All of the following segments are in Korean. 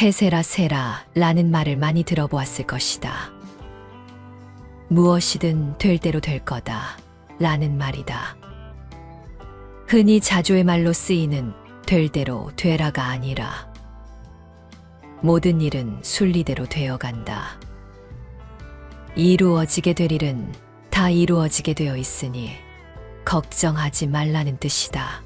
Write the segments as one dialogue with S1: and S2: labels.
S1: 케세라 세라 라는 말을 많이 들어보았을 것이다. 무엇이든 될 대로 될 거다 라는 말이다. 흔히 자조의 말로 쓰이는 될 대로 되라가 아니라 모든 일은 순리대로 되어간다. 이루어지게 될 일은 다 이루어지게 되어 있으니 걱정하지 말라는 뜻이다.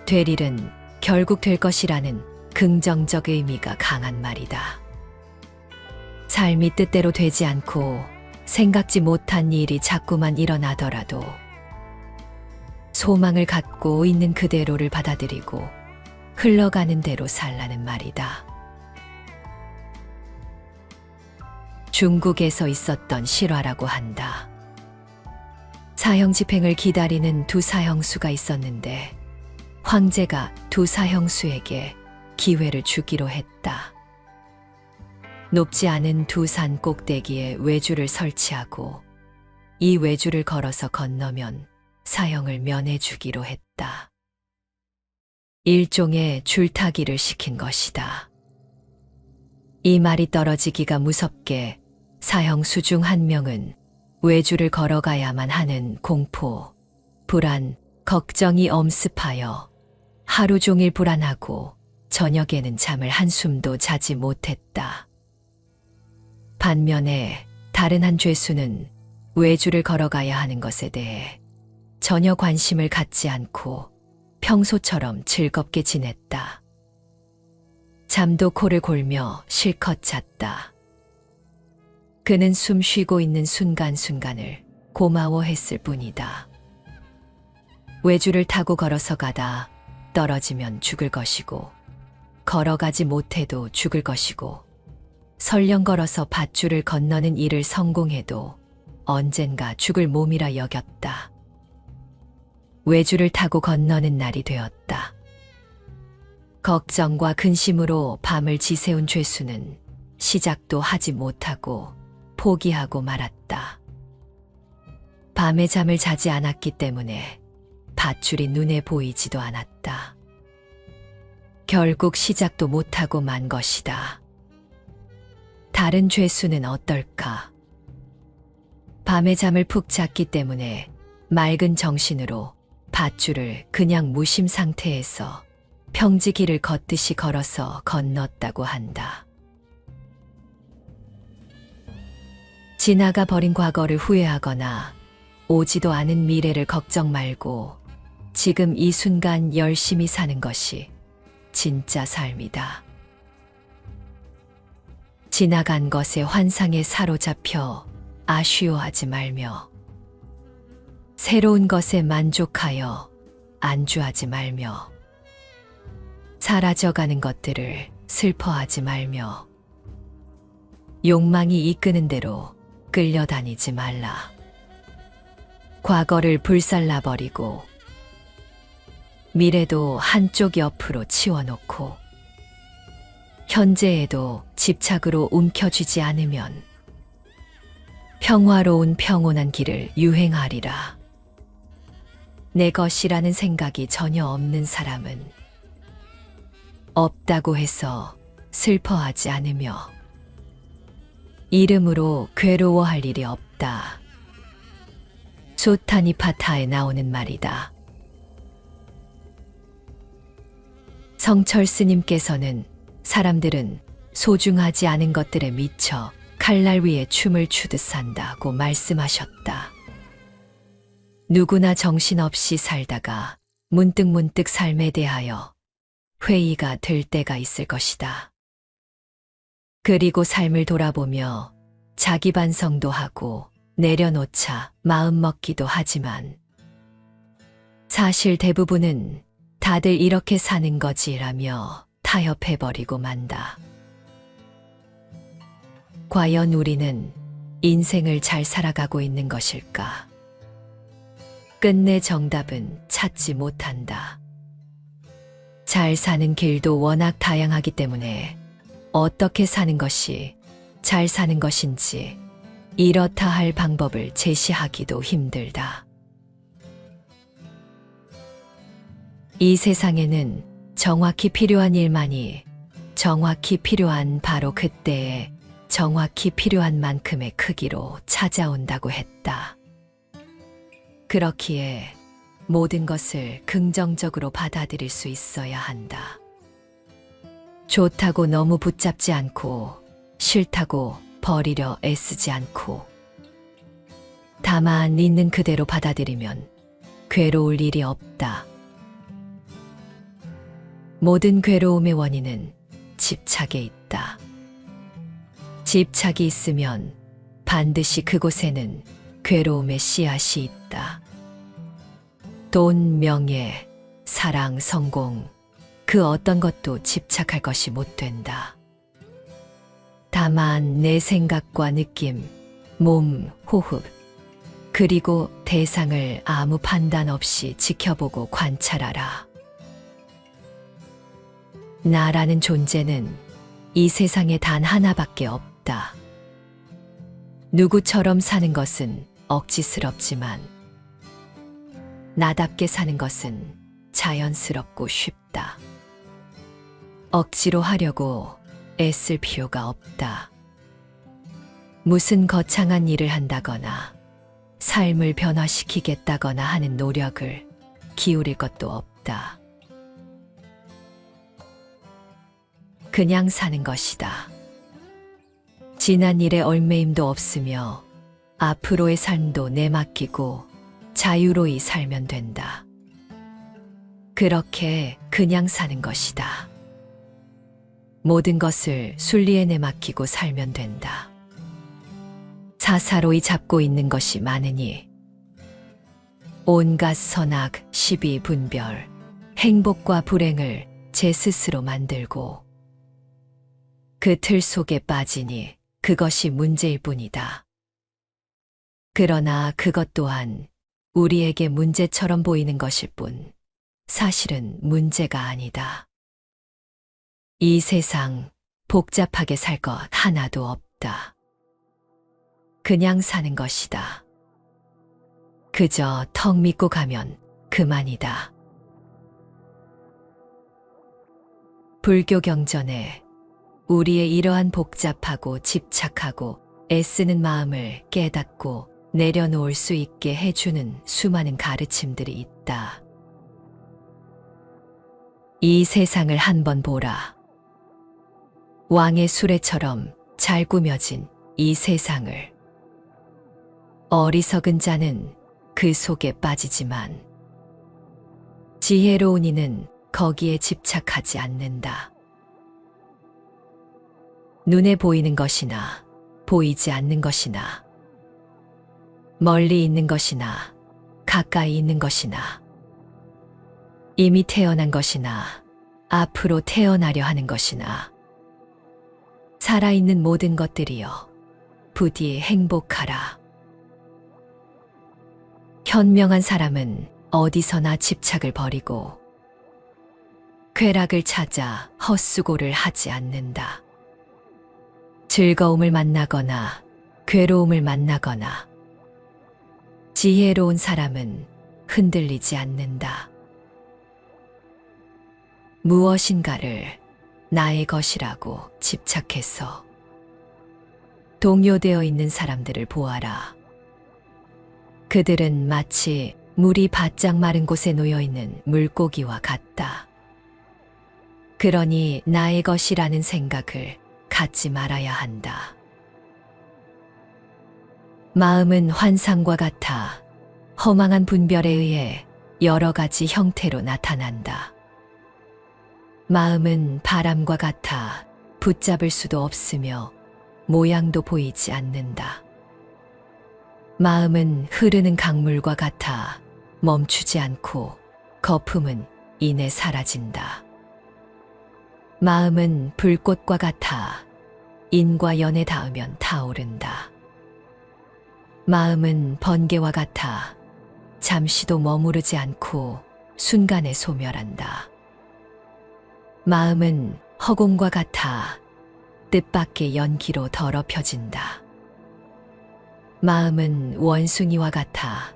S1: 될 일은 결국 될 것이라는 긍정적 의미가 강한 말이다. 삶이 뜻대로 되지 않고 생각지 못한 일이 자꾸만 일어나더라도 소망을 갖고 있는 그대로를 받아들이고 흘러가는 대로 살라는 말이다. 중국에서 있었던 실화라고 한다. 사형 집행을 기다리는 두 사형수가 있었는데 황제가 두 사형수에게 기회를 주기로 했다. 높지 않은 두 산 꼭대기에 외주를 설치하고 이 외주를 걸어서 건너면 사형을 면해주기로 했다. 일종의 줄타기를 시킨 것이다. 이 말이 떨어지기가 무섭게 사형수 중 한 명은 외주를 걸어가야만 하는 공포, 불안, 걱정이 엄습하여 하루 종일 불안하고 저녁에는 잠을 한숨도 자지 못했다. 반면에 다른 한 죄수는 외주를 걸어가야 하는 것에 대해 전혀 관심을 갖지 않고 평소처럼 즐겁게 지냈다. 잠도 코를 골며 실컷 잤다. 그는 숨 쉬고 있는 순간순간을 고마워했을 뿐이다. 외주를 타고 걸어서 가다 떨어지면 죽을 것이고 걸어가지 못해도 죽을 것이고 설령 걸어서 밧줄을 건너는 일을 성공해도 언젠가 죽을 몸이라 여겼다. 외주를 타고 건너는 날이 되었다. 걱정과 근심으로 밤을 지새운 죄수는 시작도 하지 못하고 포기하고 말았다. 밤에 잠을 자지 않았기 때문에 밧줄이 눈에 보이지도 않았다. 결국 시작도 못하고 만 것이다. 다른 죄수는 어떨까? 밤에 잠을 푹 잤기 때문에 맑은 정신으로 밧줄을 그냥 무심 상태에서 평지 길을 걷듯이 걸어서 건넜다고 한다. 지나가 버린 과거를 후회하거나 오지도 않은 미래를 걱정 말고 지금 이 순간 열심히 사는 것이 진짜 삶이다. 지나간 것의 환상에 사로잡혀 아쉬워하지 말며 새로운 것에 만족하여 안주하지 말며 사라져가는 것들을 슬퍼하지 말며 욕망이 이끄는 대로 끌려다니지 말라. 과거를 불살라버리고 미래도 한쪽 옆으로 치워놓고 현재에도 집착으로 움켜쥐지 않으면 평화로운 평온한 길을 유행하리라. 내 것이라는 생각이 전혀 없는 사람은 없다고 해서 슬퍼하지 않으며 이름으로 괴로워할 일이 없다. 소타니파타에 나오는 말이다. 성철 스님께서는 사람들은 소중하지 않은 것들에 미쳐 칼날 위에 춤을 추듯 산다고 말씀하셨다. 누구나 정신없이 살다가 문득문득 삶에 대하여 회의가 될 때가 있을 것이다. 그리고 삶을 돌아보며 자기 반성도 하고 내려놓자 마음 먹기도 하지만 사실 대부분은 다들 이렇게 사는 거지라며 타협해버리고 만다. 과연 우리는 인생을 잘 살아가고 있는 것일까? 끝내 정답은 찾지 못한다. 잘 사는 길도 워낙 다양하기 때문에 어떻게 사는 것이 잘 사는 것인지 이렇다 할 방법을 제시하기도 힘들다. 이 세상에는 정확히 필요한 일만이 정확히 필요한 바로 그때에 정확히 필요한 만큼의 크기로 찾아온다고 했다. 그렇기에 모든 것을 긍정적으로 받아들일 수 있어야 한다. 좋다고 너무 붙잡지 않고 싫다고 버리려 애쓰지 않고 다만 있는 그대로 받아들이면 괴로울 일이 없다. 모든 괴로움의 원인은 집착에 있다. 집착이 있으면 반드시 그곳에는 괴로움의 씨앗이 있다. 돈, 명예, 사랑, 성공, 그 어떤 것도 집착할 것이 못 된다. 다만 내 생각과 느낌, 몸, 호흡, 그리고 대상을 아무 판단 없이 지켜보고 관찰하라. 나라는 존재는 이 세상에 단 하나밖에 없다. 누구처럼 사는 것은 억지스럽지만 나답게 사는 것은 자연스럽고 쉽다. 억지로 하려고 애쓸 필요가 없다. 무슨 거창한 일을 한다거나 삶을 변화시키겠다거나 하는 노력을 기울일 것도 없다. 그냥 사는 것이다. 지난 일에 얽매임도 없으며 앞으로의 삶도 내맡기고 자유로이 살면 된다. 그렇게 그냥 사는 것이다. 모든 것을 순리에 내맡기고 살면 된다. 사사로이 잡고 있는 것이 많으니 온갖 선악, 시비, 분별, 행복과 불행을 제 스스로 만들고 그 틀 속에 빠지니 그것이 문제일 뿐이다. 그러나 그것 또한 우리에게 문제처럼 보이는 것일 뿐 사실은 문제가 아니다. 이 세상 복잡하게 살 것 하나도 없다. 그냥 사는 것이다. 그저 턱 믿고 가면 그만이다. 불교 경전에 우리의 이러한 복잡하고 집착하고 애쓰는 마음을 깨닫고 내려놓을 수 있게 해주는 수많은 가르침들이 있다. 이 세상을 한번 보라. 왕의 수레처럼 잘 꾸며진 이 세상을. 어리석은 자는 그 속에 빠지지만 지혜로운 이는 거기에 집착하지 않는다. 눈에 보이는 것이나 보이지 않는 것이나 멀리 있는 것이나 가까이 있는 것이나 이미 태어난 것이나 앞으로 태어나려 하는 것이나 살아있는 모든 것들이여 부디 행복하라. 현명한 사람은 어디서나 집착을 버리고 쾌락을 찾아 헛수고를 하지 않는다. 즐거움을 만나거나 괴로움을 만나거나 지혜로운 사람은 흔들리지 않는다. 무엇인가를 나의 것이라고 집착해서 동요되어 있는 사람들을 보아라. 그들은 마치 물이 바짝 마른 곳에 놓여있는 물고기와 같다. 그러니 나의 것이라는 생각을 갖지 말아야 한다. 마음은 환상과 같아 허망한 분별에 의해 여러 가지 형태로 나타난다. 마음은 바람과 같아 붙잡을 수도 없으며 모양도 보이지 않는다. 마음은 흐르는 강물과 같아 멈추지 않고 거품은 이내 사라진다. 마음은 불꽃과 같아 인과 연에 닿으면 타오른다. 마음은 번개와 같아 잠시도 머무르지 않고 순간에 소멸한다. 마음은 허공과 같아 뜻밖의 연기로 더럽혀진다. 마음은 원숭이와 같아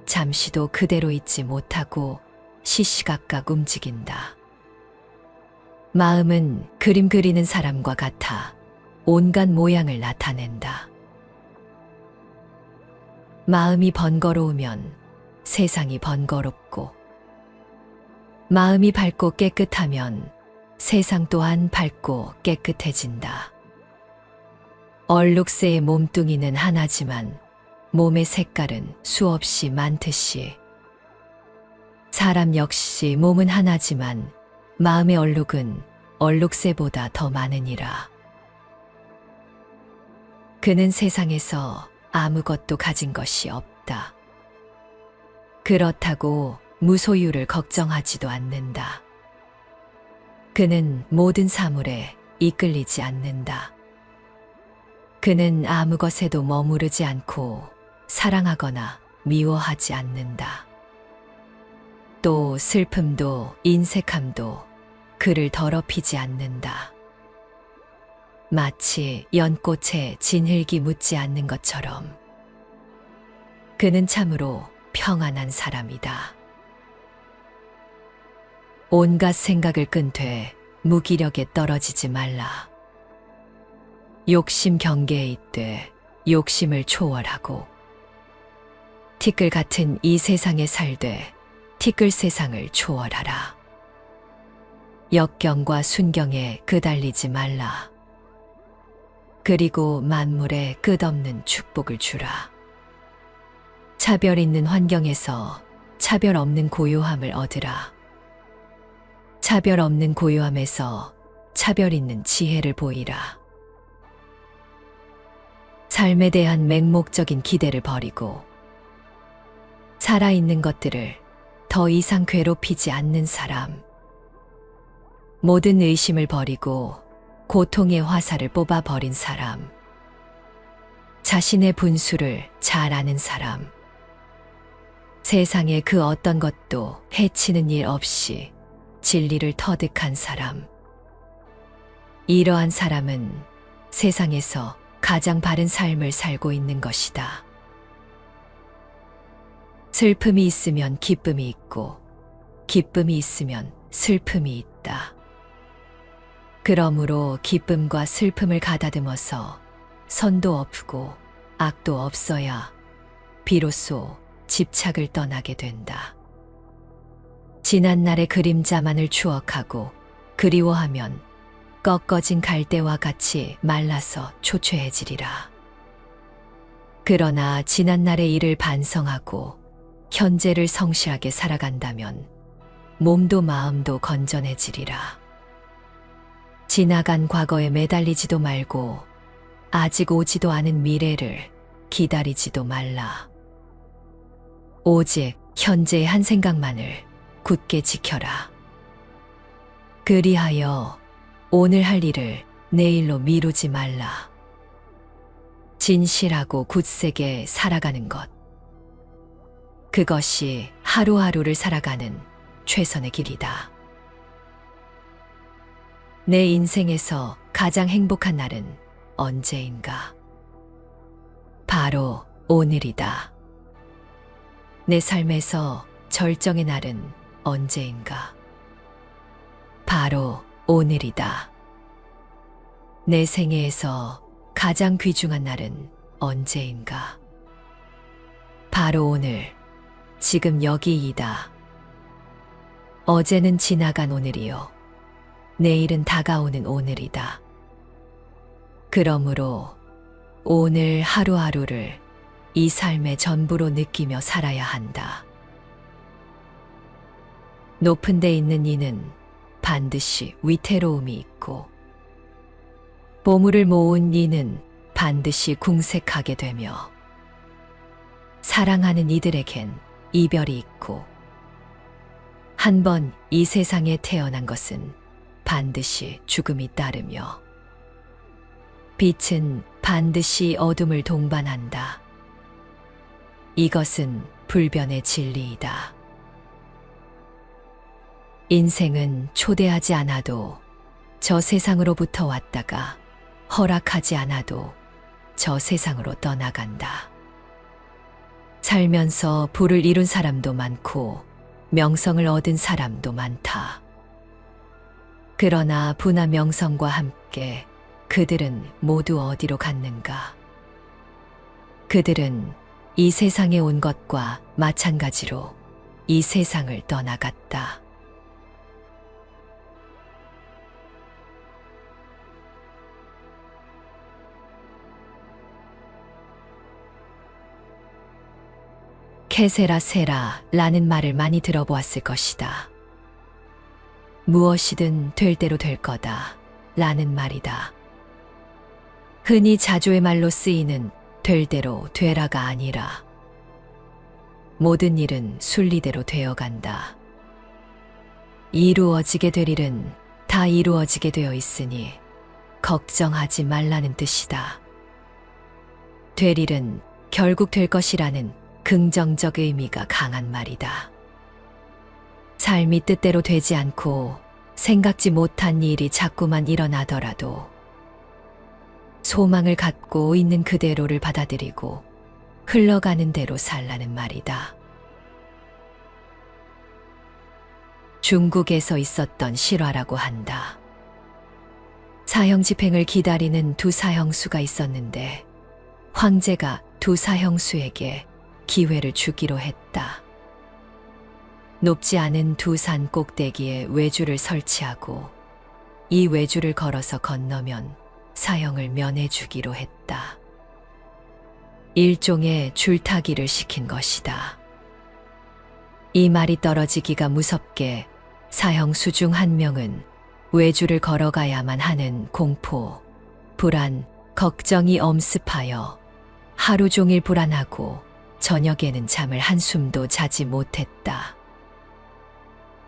S1: 잠시도 그대로 있지 못하고 시시각각 움직인다. 마음은 그림 그리는 사람과 같아 온갖 모양을 나타낸다. 마음이 번거로우면 세상이 번거롭고, 마음이 밝고 깨끗하면 세상 또한 밝고 깨끗해진다. 얼룩새의 몸뚱이는 하나지만 몸의 색깔은 수없이 많듯이, 사람 역시 몸은 하나지만 마음의 얼룩은 얼룩새보다 더 많으니라. 그는 세상에서 아무것도 가진 것이 없다. 그렇다고 무소유를 걱정하지도 않는다. 그는 모든 사물에 이끌리지 않는다. 그는 아무 것에도 머무르지 않고 사랑하거나 미워하지 않는다. 또 슬픔도 인색함도 그를 더럽히지 않는다. 마치 연꽃에 진흙이 묻지 않는 것처럼 그는 참으로 평안한 사람이다. 온갖 생각을 끈되 무기력에 떨어지지 말라. 욕심 경계에 있되 욕심을 초월하고, 티끌 같은 이 세상에 살되 티끌 세상을 초월하라. 역경과 순경에 그달리지 말라. 그리고 만물에 끝없는 축복을 주라. 차별 있는 환경에서 차별 없는 고요함을 얻으라. 차별 없는 고요함에서 차별 있는 지혜를 보이라. 삶에 대한 맹목적인 기대를 버리고 살아있는 것들을 더 이상 괴롭히지 않는 사람, 모든 의심을 버리고 고통의 화살을 뽑아버린 사람, 자신의 분수를 잘 아는 사람, 세상에 그 어떤 것도 해치는 일 없이 진리를 터득한 사람, 이러한 사람은 세상에서 가장 바른 삶을 살고 있는 것이다. 슬픔이 있으면 기쁨이 있고, 기쁨이 있으면 슬픔이 있다. 그러므로 기쁨과 슬픔을 가다듬어서 선도 없고 악도 없어야 비로소 집착을 떠나게 된다. 지난날의 그림자만을 추억하고 그리워하면 꺾어진 갈대와 같이 말라서 초췌해지리라. 그러나 지난날의 일을 반성하고 현재를 성실하게 살아간다면 몸도 마음도 건전해지리라. 지나간 과거에 매달리지도 말고 아직 오지도 않은 미래를 기다리지도 말라. 오직 현재의 한 생각만을 굳게 지켜라. 그리하여 오늘 할 일을 내일로 미루지 말라. 진실하고 굳세게 살아가는 것, 그것이 하루하루를 살아가는 최선의 길이다. 내 인생에서 가장 행복한 날은 언제인가? 바로 오늘이다. 내 삶에서 절정의 날은 언제인가? 바로 오늘이다. 내 생애에서 가장 귀중한 날은 언제인가? 바로 오늘, 지금 여기이다. 어제는 지나간 오늘이요, 내일은 다가오는 오늘이다. 그러므로 오늘 하루하루를 이 삶의 전부로 느끼며 살아야 한다. 높은 데 있는 이는 반드시 위태로움이 있고, 보물을 모은 이는 반드시 궁색하게 되며, 사랑하는 이들에겐 이별이 있고, 한 번 이 세상에 태어난 것은 반드시 죽음이 따르며, 빛은 반드시 어둠을 동반한다. 이것은 불변의 진리이다. 인생은 초대하지 않아도 저 세상으로부터 왔다가 허락하지 않아도 저 세상으로 떠나간다. 살면서 부를 이룬 사람도 많고 명성을 얻은 사람도 많다. 그러나 부나 명성과 함께 그들은 모두 어디로 갔는가? 그들은 이 세상에 온 것과 마찬가지로 이 세상을 떠나갔다. 케세라세라라는 말을 많이 들어보았을 것이다. 무엇이든 될 대로 될 거다 라는 말이다. 흔히 자조의 말로 쓰이는 될 대로 되라가 아니라 모든 일은 순리대로 되어간다. 이루어지게 될 일은 다 이루어지게 되어 있으니 걱정하지 말라는 뜻이다. 될 일은 결국 될 것이라는 긍정적 의미가 강한 말이다. 삶이 뜻대로 되지 않고 생각지 못한 일이 자꾸만 일어나더라도 소망을 갖고 있는 그대로를 받아들이고 흘러가는 대로 살라는 말이다. 중국에서 있었던 실화라고 한다. 사형 집행을 기다리는 두 사형수가 있었는데 황제가 두 사형수에게 기회를 주기로 했다. 높지 않은 두 산 꼭대기에 외주를 설치하고 이 외주를 걸어서 건너면 사형을 면해주기로 했다. 일종의 줄타기를 시킨 것이다. 이 말이 떨어지기가 무섭게 사형수 중 한 명은 외주를 걸어가야만 하는 공포, 불안, 걱정이 엄습하여 하루 종일 불안하고 저녁에는 잠을 한숨도 자지 못했다.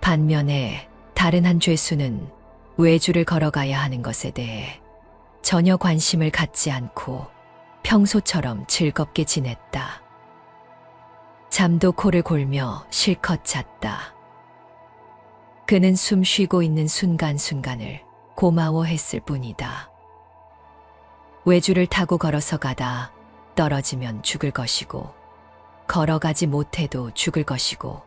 S1: 반면에 다른 한 죄수는 외주를 걸어가야 하는 것에 대해 전혀 관심을 갖지 않고 평소처럼 즐겁게 지냈다. 잠도 코를 골며 실컷 잤다. 그는 숨 쉬고 있는 순간순간을 고마워했을 뿐이다. 외주를 타고 걸어서 가다 떨어지면 죽을 것이고 걸어가지 못해도 죽을 것이고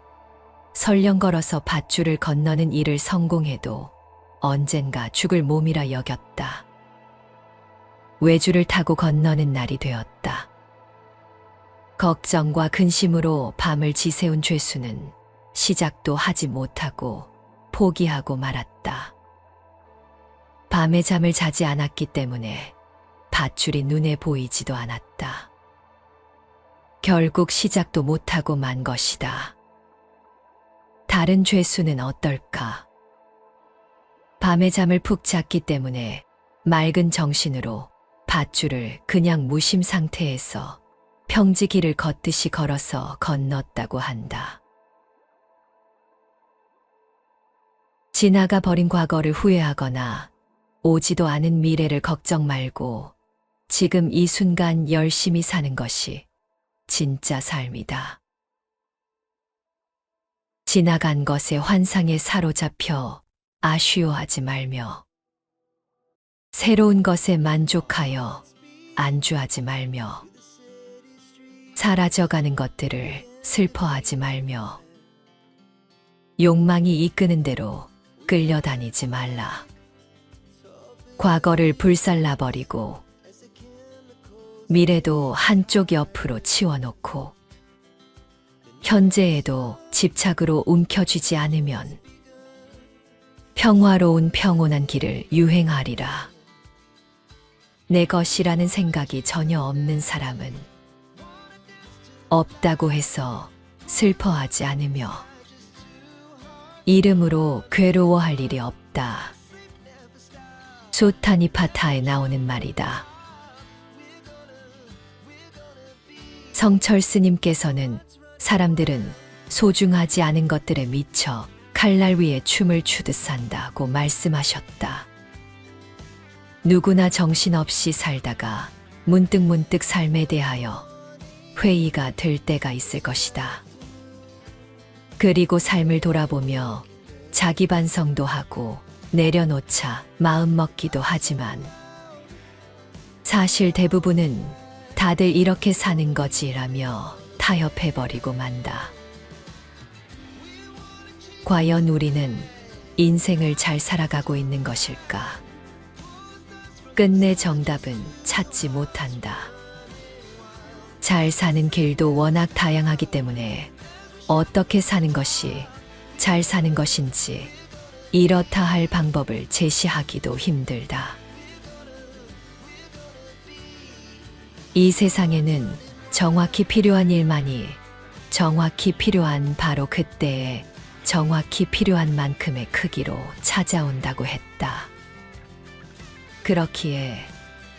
S1: 설령 걸어서 밧줄을 건너는 일을 성공해도 언젠가 죽을 몸이라 여겼다. 외주를 타고 건너는 날이 되었다. 걱정과 근심으로 밤을 지새운 죄수는 시작도 하지 못하고 포기하고 말았다. 밤에 잠을 자지 않았기 때문에 밧줄이 눈에 보이지도 않았다. 결국 시작도 못하고 만 것이다. 다른 죄수는 어떨까? 밤에 잠을 푹 잤기 때문에 맑은 정신으로 밧줄을 그냥 무심 상태에서 평지길을 걷듯이 걸어서 건넜다고 한다. 지나가 버린 과거를 후회하거나 오지도 않은 미래를 걱정 말고 지금 이 순간 열심히 사는 것이 진짜 삶이다. 지나간 것의 환상에 사로잡혀 아쉬워하지 말며 새로운 것에 만족하여 안주하지 말며 사라져가는 것들을 슬퍼하지 말며 욕망이 이끄는 대로 끌려다니지 말라. 과거를 불살라버리고 미래도 한쪽 옆으로 치워놓고 현재에도 집착으로 움켜쥐지 않으면 평화로운 평온한 길을 유행하리라. 내 것이라는 생각이 전혀 없는 사람은 없다고 해서 슬퍼하지 않으며 이름으로 괴로워할 일이 없다. 소타니파타에 나오는 말이다. 성철 스님께서는 사람들은 소중하지 않은 것들에 미쳐 칼날 위에 춤을 추듯 산다고 말씀하셨다. 누구나 정신없이 살다가 문득문득 삶에 대하여 회의가 들 때가 있을 것이다. 그리고 삶을 돌아보며 자기 반성도 하고 내려놓자 마음 먹기도 하지만 사실 대부분은 다들 이렇게 사는 거지라며 타협해버리고 만다. 과연 우리는 인생을 잘 살아가고 있는 것일까? 끝내 정답은 찾지 못한다. 잘 사는 길도 워낙 다양하기 때문에 어떻게 사는 것이 잘 사는 것인지 이렇다 할 방법을 제시하기도 힘들다. 이 세상에는 정확히 필요한 일만이 정확히 필요한 바로 그때에 정확히 필요한 만큼의 크기로 찾아온다고 했다. 그렇기에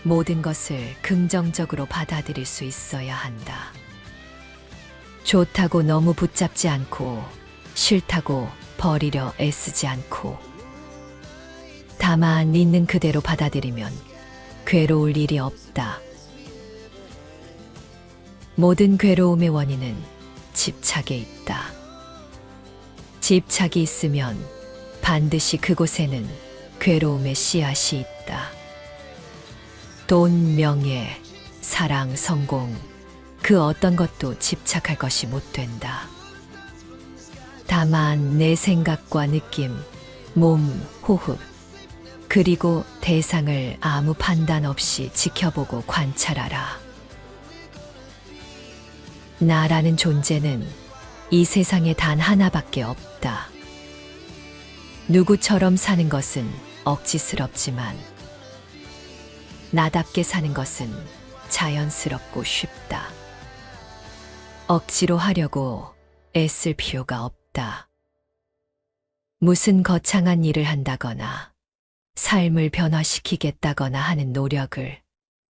S1: 모든 것을 긍정적으로 받아들일 수 있어야 한다. 좋다고 너무 붙잡지 않고 싫다고 버리려 애쓰지 않고 다만 있는 그대로 받아들이면 괴로울 일이 없다. 모든 괴로움의 원인은 집착에 있다. 집착이 있으면 반드시 그곳에는 괴로움의 씨앗이 있다. 돈, 명예, 사랑, 성공, 그 어떤 것도 집착할 것이 못 된다. 다만 내 생각과 느낌, 몸, 호흡, 그리고 대상을 아무 판단 없이 지켜보고 관찰하라. 나라는 존재는 이 세상에 단 하나밖에 없다. 누구처럼 사는 것은 억지스럽지만 나답게 사는 것은 자연스럽고 쉽다. 억지로 하려고 애쓸 필요가 없다. 무슨 거창한 일을 한다거나 삶을 변화시키겠다거나 하는 노력을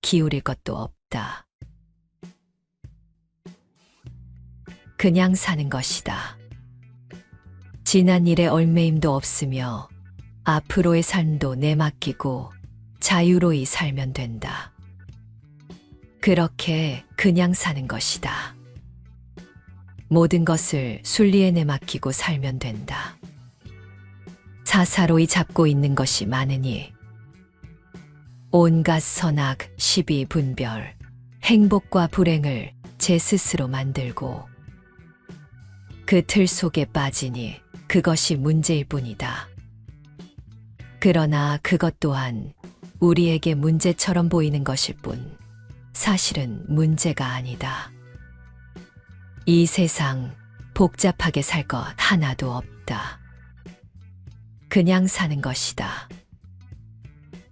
S1: 기울일 것도 없다. 그냥 사는 것이다. 지난 일에 얽매임도 없으며 앞으로의 삶도 내맡기고 자유로이 살면 된다. 그렇게 그냥 사는 것이다. 모든 것을 순리에 내맡기고 살면 된다. 사사로이 잡고 있는 것이 많으니 온갖 선악, 시비, 분별, 행복과 불행을 제 스스로 만들고 그 틀 속에 빠지니 그것이 문제일 뿐이다. 그러나 그것 또한 우리에게 문제처럼 보이는 것일 뿐 사실은 문제가 아니다. 이 세상 복잡하게 살 것 하나도 없다. 그냥 사는 것이다.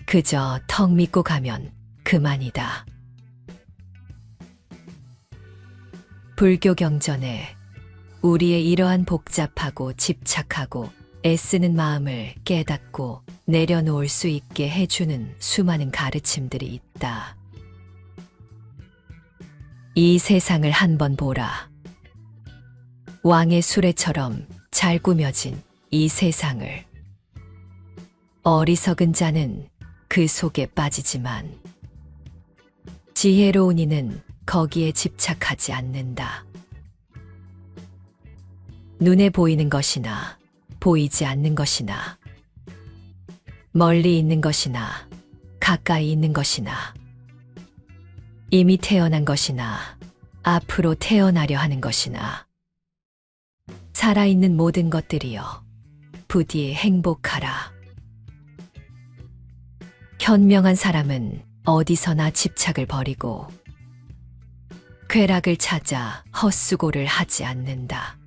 S1: 그저 턱 믿고 가면 그만이다. 불교 경전에 우리의 이러한 복잡하고 집착하고 애쓰는 마음을 깨닫고 내려놓을 수 있게 해주는 수많은 가르침들이 있다. 이 세상을 한번 보라. 왕의 수레처럼 잘 꾸며진 이 세상을. 어리석은 자는 그 속에 빠지지만 지혜로운 이는 거기에 집착하지 않는다. 눈에 보이는 것이나 보이지 않는 것이나 멀리 있는 것이나 가까이 있는 것이나 이미 태어난 것이나 앞으로 태어나려 하는 것이나 살아있는 모든 것들이여 부디 행복하라. 현명한 사람은 어디서나 집착을 버리고 쾌락을 찾아 헛수고를 하지 않는다.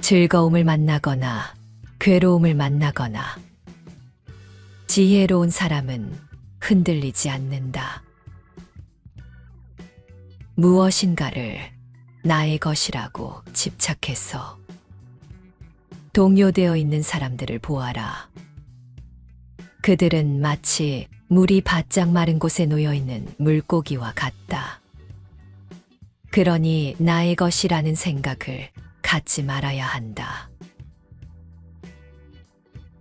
S1: 즐거움을 만나거나 괴로움을 만나거나 지혜로운 사람은 흔들리지 않는다. 무엇인가를 나의 것이라고 집착해서 동요되어 있는 사람들을 보아라. 그들은 마치 물이 바짝 마른 곳에 놓여 있는 물고기와 같다. 그러니 나의 것이라는 생각을 갖지 말아야 한다.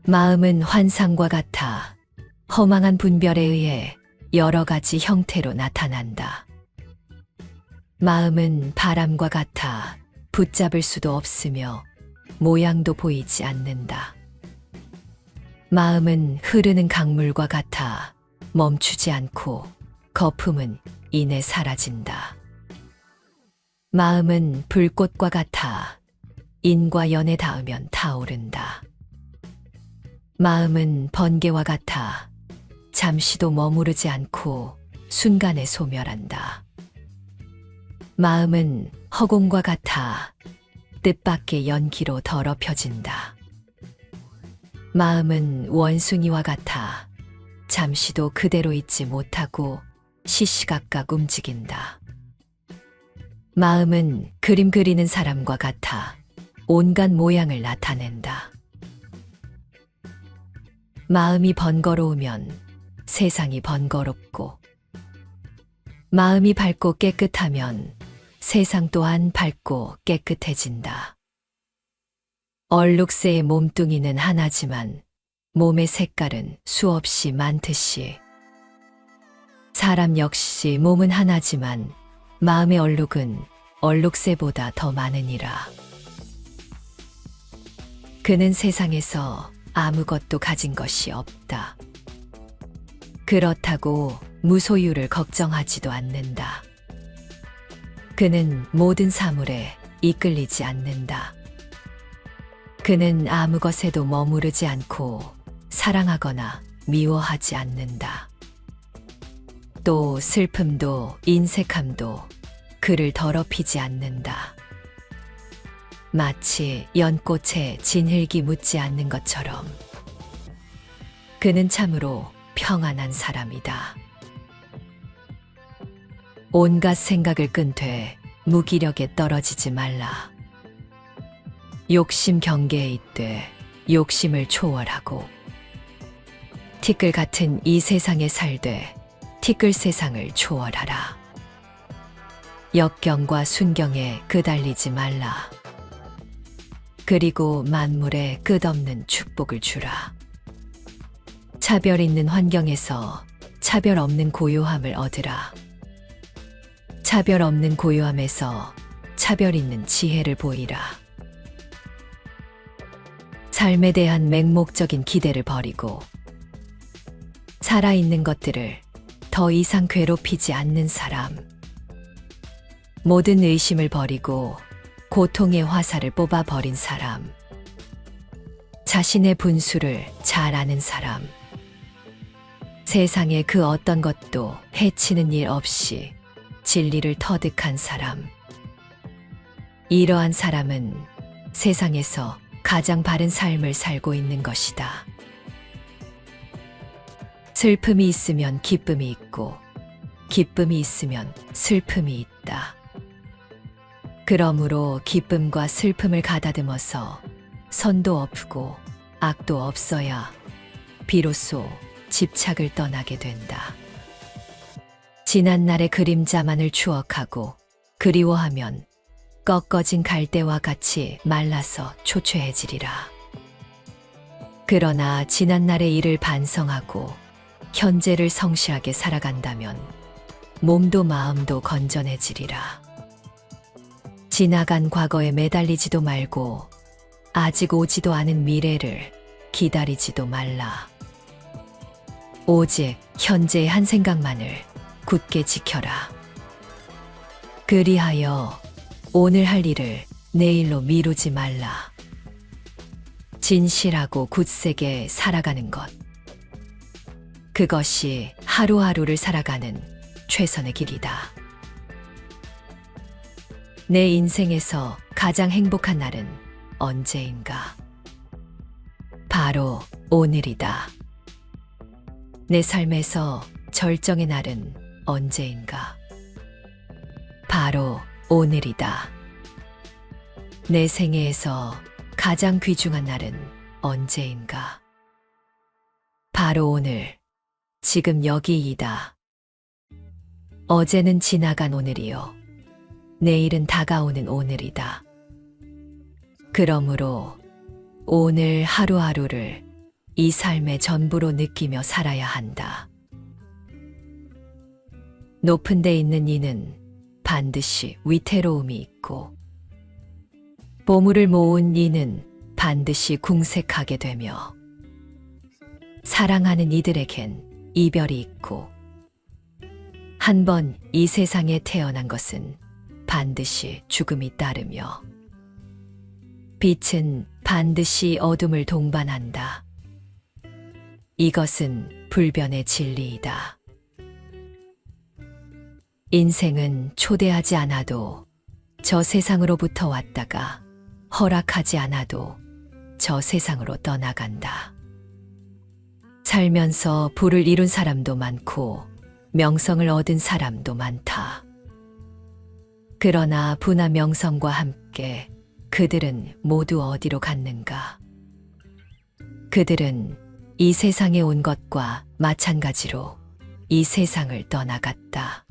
S1: 마음은 환상과 같아 허망한 분별에 의해 여러 가지 형태로 나타난다. 마음은 바람과 같아 붙잡을 수도 없으며 모양도 보이지 않는다. 마음은 흐르는 강물과 같아 멈추지 않고 거품은 이내 사라진다. 마음은 불꽃과 같아 인과 연에 닿으면 타오른다. 마음은 번개와 같아 잠시도 머무르지 않고 순간에 소멸한다. 마음은 허공과 같아 뜻밖의 연기로 더럽혀진다. 마음은 원숭이와 같아 잠시도 그대로 있지 못하고 시시각각 움직인다. 마음은 그림 그리는 사람과 같아 온갖 모양을 나타낸다. 마음이 번거로우면 세상이 번거롭고, 마음이 밝고 깨끗하면 세상 또한 밝고 깨끗해진다. 얼룩새의 몸뚱이는 하나지만 몸의 색깔은 수없이 많듯이 사람 역시 몸은 하나지만 마음의 얼룩은 얼룩새보다 더 많으니라. 그는 세상에서 아무것도 가진 것이 없다. 그렇다고 무소유를 걱정하지도 않는다. 그는 모든 사물에 이끌리지 않는다. 그는 아무 것에도 머무르지 않고 사랑하거나 미워하지 않는다. 또 슬픔도 인색함도 그를 더럽히지 않는다. 마치 연꽃에 진흙이 묻지 않는 것처럼 그는 참으로 평안한 사람이다. 온갖 생각을 끈되 무기력에 떨어지지 말라. 욕심 경계에 있되 욕심을 초월하고 티끌 같은 이 세상에 살되 티끌 세상을 초월하라. 역경과 순경에 끄달리지 말라. 그리고 만물에 끝없는 축복을 주라. 차별 있는 환경에서 차별 없는 고요함을 얻으라. 차별 없는 고요함에서 차별 있는 지혜를 보이라. 삶에 대한 맹목적인 기대를 버리고 살아있는 것들을 더 이상 괴롭히지 않는 사람. 모든 의심을 버리고 고통의 화살을 뽑아버린 사람. 자신의 분수를 잘 아는 사람. 세상에 그 어떤 것도 해치는 일 없이 진리를 터득한 사람. 이러한 사람은 세상에서 가장 바른 삶을 살고 있는 것이다. 슬픔이 있으면 기쁨이 있고, 기쁨이 있으면 슬픔이 있다. 그러므로 기쁨과 슬픔을 가다듬어서 선도 없고 악도 없어야 비로소 집착을 떠나게 된다. 지난날의 그림자만을 추억하고 그리워하면 꺾어진 갈대와 같이 말라서 초췌해지리라. 그러나 지난날의 일을 반성하고 현재를 성실하게 살아간다면 몸도 마음도 건전해지리라. 지나간 과거에 매달리지도 말고 아직 오지도 않은 미래를 기다리지도 말라. 오직 현재의 한 생각만을 굳게 지켜라. 그리하여 오늘 할 일을 내일로 미루지 말라. 진실하고 굳세게 살아가는 것. 그것이 하루하루를 살아가는 최선의 길이다. 내 인생에서 가장 행복한 날은 언제인가? 바로 오늘이다. 내 삶에서 절정의 날은 언제인가? 바로 오늘이다. 내 생애에서 가장 귀중한 날은 언제인가? 바로 오늘, 지금 여기이다. 어제는 지나간 오늘이요. 내일은 다가오는 오늘이다. 그러므로 오늘 하루하루를 이 삶의 전부로 느끼며 살아야 한다. 높은 데 있는 이는 반드시 위태로움이 있고, 보물을 모은 이는 반드시 궁색하게 되며, 사랑하는 이들에겐 이별이 있고, 한 번 이 세상에 태어난 것은 반드시 죽음이 따르며, 빛은 반드시 어둠을 동반한다. 이것은 불변의 진리이다. 인생은 초대하지 않아도 저 세상으로부터 왔다가 허락하지 않아도 저 세상으로 떠나간다. 살면서 부를 이룬 사람도 많고 명성을 얻은 사람도 많다. 그러나 부나 명성과 함께 그들은 모두 어디로 갔는가? 그들은 이 세상에 온 것과 마찬가지로 이 세상을 떠나갔다.